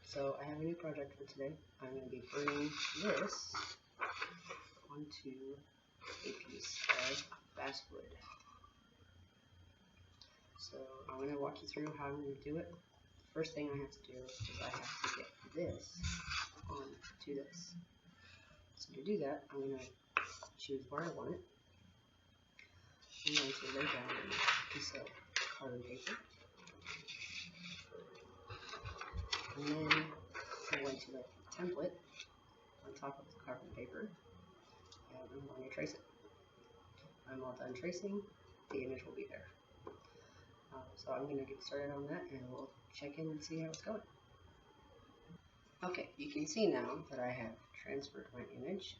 So I have a new project for today. I'm going to be burning this onto a piece of basswood. So I'm going to walk you through how I'm going to do it. First thing I have to do is I have to get this onto this. So to do that, I'm going to choose where I want it. I'm going to lay down a piece of carbon paper. And then I'm going to lay a template on top of the carbon paper, and I'm going to trace it. I'm all done tracing, the image will be there. So I'm going to get started on that, and we'll check in and see how it's going. Okay, you can see now that I have transferred my image.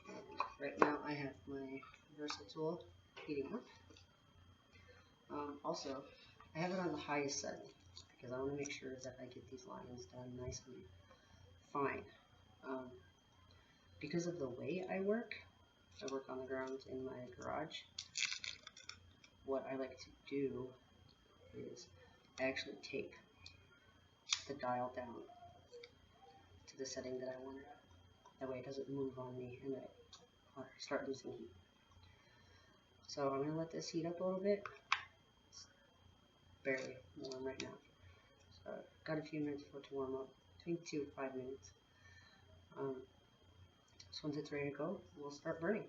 And right now I have my VersaTool heating up. Also, I have it on the highest setting because I want to make sure that I get these lines done nice and fine. Because of the way I work on the ground in my garage. What I like to do is I actually take the dial down to the setting that I want it at. That way it doesn't move on me and I start losing heat. So I'm going to let this heat up a little bit. It's barely warm right now. So I've got a few minutes for it to warm up, between 2 and 5 minutes. So once it's ready to go, we'll start burning.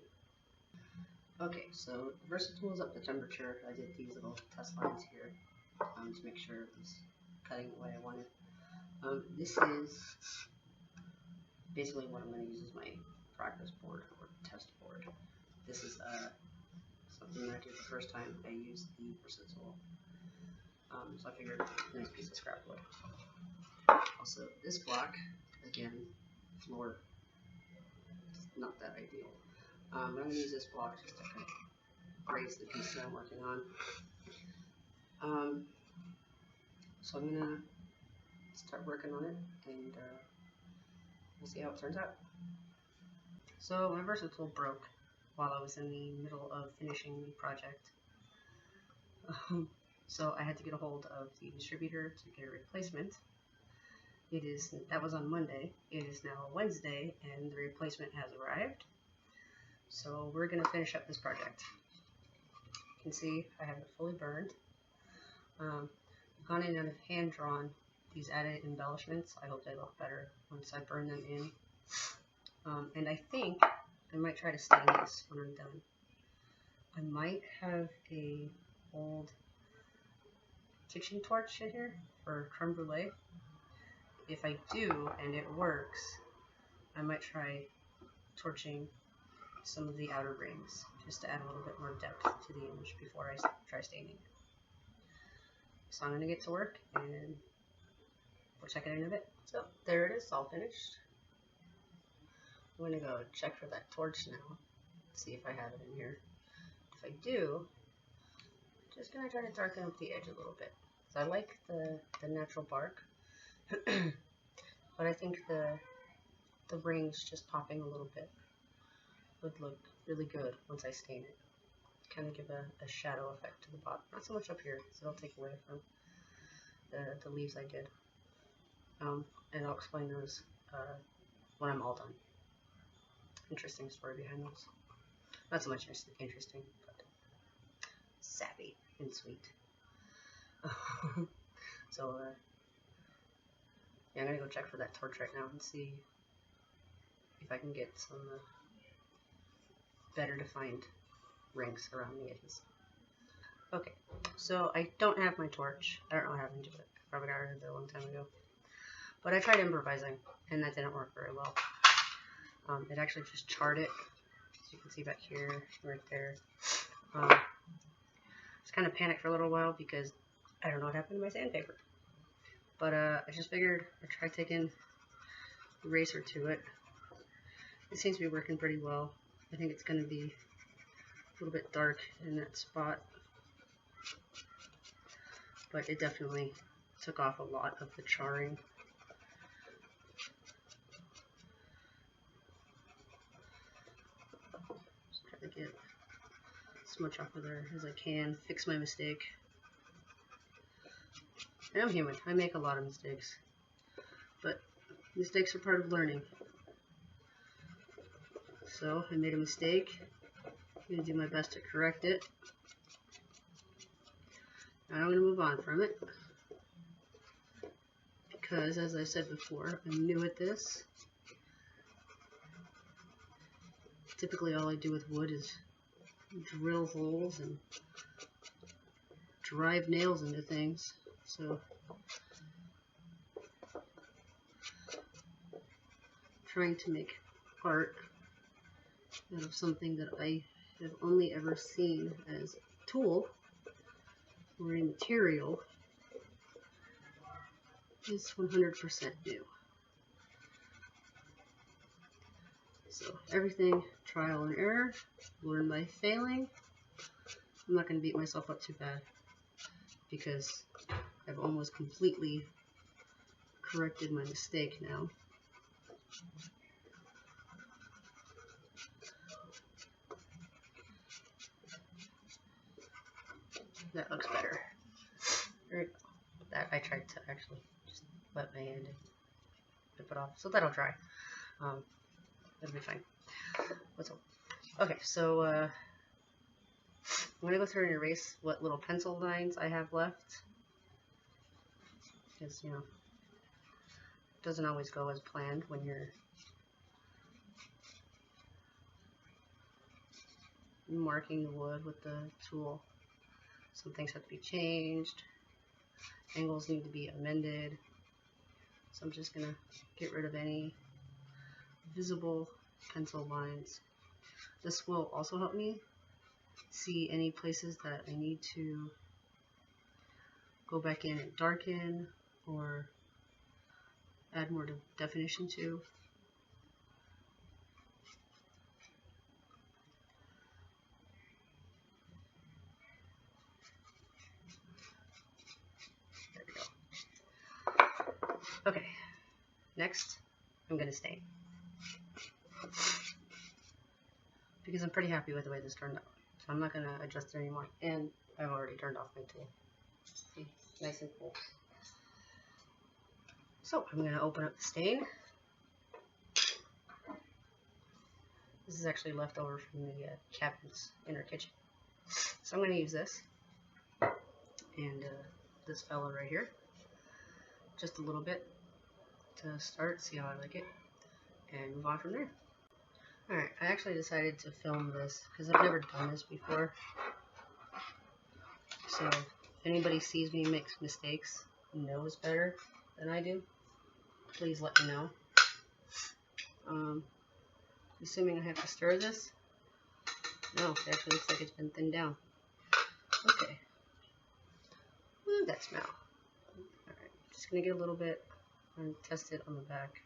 Okay, so VersaTool is up to temperature. I did these little test lines here to make sure it was cutting the way I wanted. This is basically what I'm going to use as my practice board or test board. This is something that I did the first time I used the VersaTool. So I figured a nice piece of scrap wood. Also, this block, again, floor, not that ideal. I'm going to use this block just to kind of graze the piece that I'm working on. So I'm going to start working on it, and we'll see how it turns out. So my VersaTool broke while I was in the middle of finishing the project. So I had to get a hold of the distributor to get a replacement. That was on Monday. It is now Wednesday, and the replacement has arrived. So we're going to finish up this project. You can see I have it fully burned. I've gone in and I've hand-drawn these added embellishments. I hope they look better once I burn them in. And I think I might try to stain this when I'm done. I might have a old kitchen torch in here for creme brulee. If I do and it works, I might try torching some of the outer rings just to add a little bit more depth to the image before I try staining it. So I'm going to get to work and we'll check it in a bit. So there it is, all finished. I'm going to go check for that torch now, see if I have it in here. If I do, I'm just going to try to darken up the edge a little bit. So I like the natural bark, but I think the rings just popping a little bit would look really good once I stain it. Kind of give a shadow effect to the bottom. Not so much up here, so it'll take away from the leaves I did. And I'll explain those when I'm all done. Interesting story behind those. Not so much interesting, but sappy and sweet. So yeah, I'm gonna go check for that torch right now and see if I can get some better defined rings around the edges. Okay, so I don't have my torch. I don't know what happened to it. I probably got rid of it a long time ago. But I tried improvising, and that didn't work very well. It actually just charred it, as you can see back here, right there. Just kind of panicked for a little while because I don't know what happened to my sandpaper. But I just figured I'd try taking eraser to it. It seems to be working pretty well. I think it's going to be a little bit dark in that spot, but it definitely took off a lot of the charring. Just try to get as much off of there as I can, fix my mistake. And I'm human, I make a lot of mistakes. but mistakes are part of learning. So I made a mistake. I'm going to do my best to correct it. Now I'm going to move on from it, because as I said before, I'm new at this. Typically all I do with wood is drill holes and drive nails into things. So trying to make art out of something that I have only ever seen as a tool or a material is 100% new. So everything trial and error, learn by failing. I'm not going to beat myself up too bad because I've almost completely corrected my mistake now. That looks better. There we go. That I tried to actually just wet my hand and rip it off, so that'll dry. That'll be fine. What's up? Okay, so I'm gonna go through and erase what little pencil lines I have left, because you know it doesn't always go as planned when you're marking the wood with the tool. Some things have to be changed, angles need to be amended, so I'm just gonna get rid of any visible pencil lines. This will also help me see any places that I need to go back in and darken or add more definition to. There we go. Okay, next I'm going to stain, because I'm pretty happy with the way this turned out. So I'm not going to adjust it anymore, and I've already turned off my tool. See, nice and cool. So I'm going to open up the stain. This is actually left over from the cabinets in our kitchen. So I'm going to use this and this fella right here, just a little bit to start, see how I like it, and move on from there. Alright, I actually decided to film this because I've never done this before. So if anybody sees me make mistakes, knows better than I do, please let me know. Assuming I have to stir this. No, it actually looks like it's been thinned down. Okay. Ooh, that smell. Alright, just gonna get a little bit and test it on the back.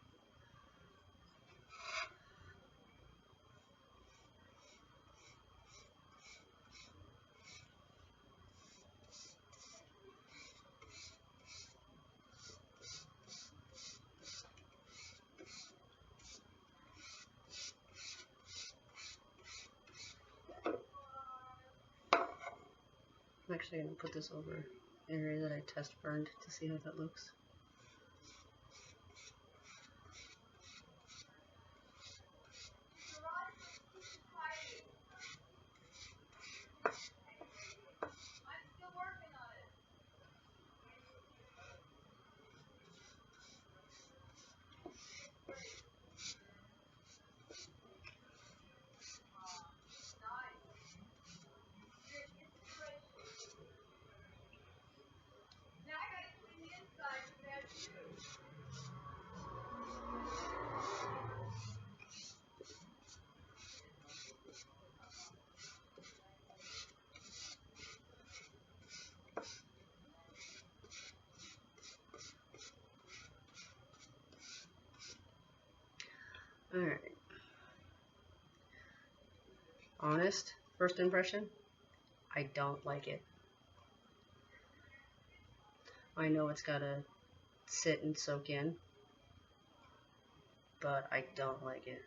I'm actually going to put this over an area that I test burned to see how that looks. Alright. Honest first impression, I don't like it. I know it's gotta sit and soak in, but I don't like it.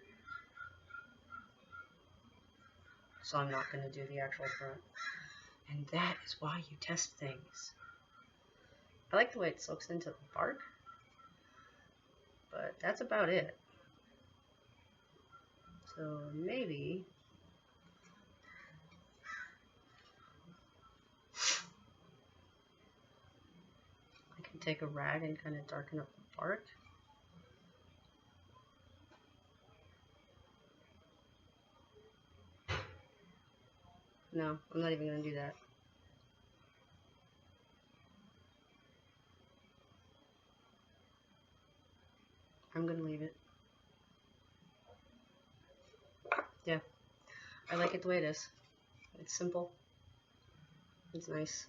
So I'm not gonna do the actual front. And that is why you test things. I like the way it soaks into the bark, But that's about it. So maybe I can take a rag and kind of darken up the bark. No, I'm not even going to do that. I'm going to leave it. Yeah, I like it the way it is. It's simple. It's nice.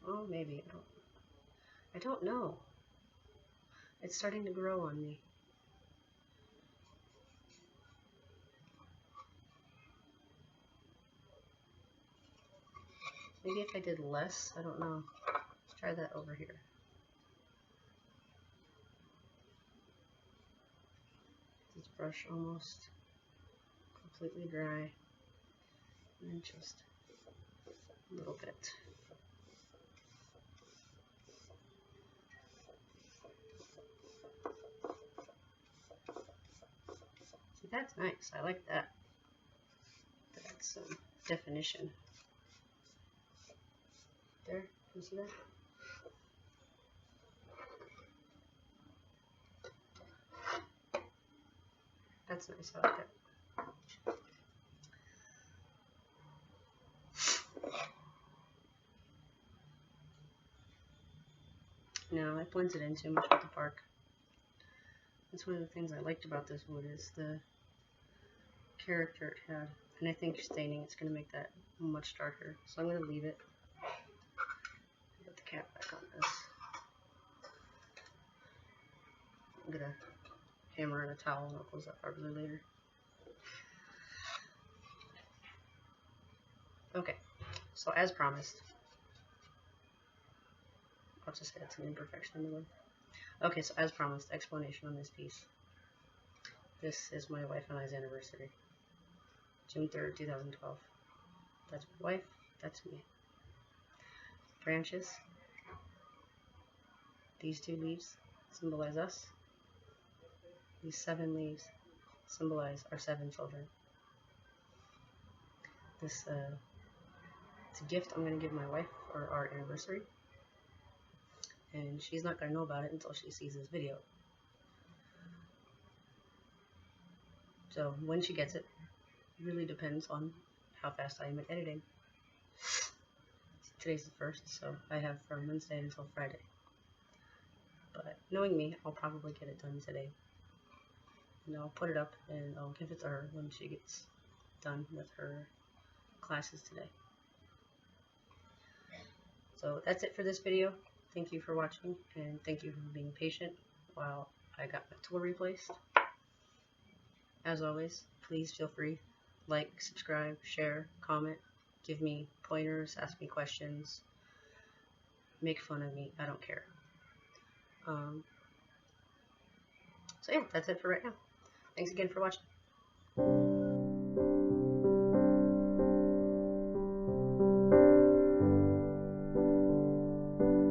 Oh, maybe. I don't know. It's starting to grow on me. Maybe if I did less, I don't know. Let's try that over here. This brush almost completely dry. And then just a little bit. See, that's nice. I like that. That's some definition. There, can you see that? That's nice. I like that. No, I blended in too much with the bark. That's one of the things I liked about this wood is the character it had. And I think staining it's going to make that much darker. So I'm going to leave it. Put the cap back on this. I'm going to hammer in a towel and I'll close that probably later. Okay, so as promised, I'll just add some imperfection in the wood. Okay, so as promised, explanation on this piece. This is my wife and I's anniversary. June 3rd, 2012. That's my wife, that's me. Branches. These 2 leaves symbolize us. These 7 leaves symbolize our 7 children. This it's a gift I'm going to give my wife for our anniversary. And she's not going to know about it until she sees this video. So when she gets it really depends on how fast I am at editing. Today's the 1st, so I have from Wednesday until Friday. But knowing me, I'll probably get it done today. And I'll put it up and I'll give it to her when she gets done with her classes today. So that's it for this video. Thank you for watching and thank you for being patient while I got my tool replaced. As always, please feel free, like, subscribe, share, comment, give me pointers, ask me questions, make fun of me, I don't care. So yeah, that's it for right now. Thanks again for watching.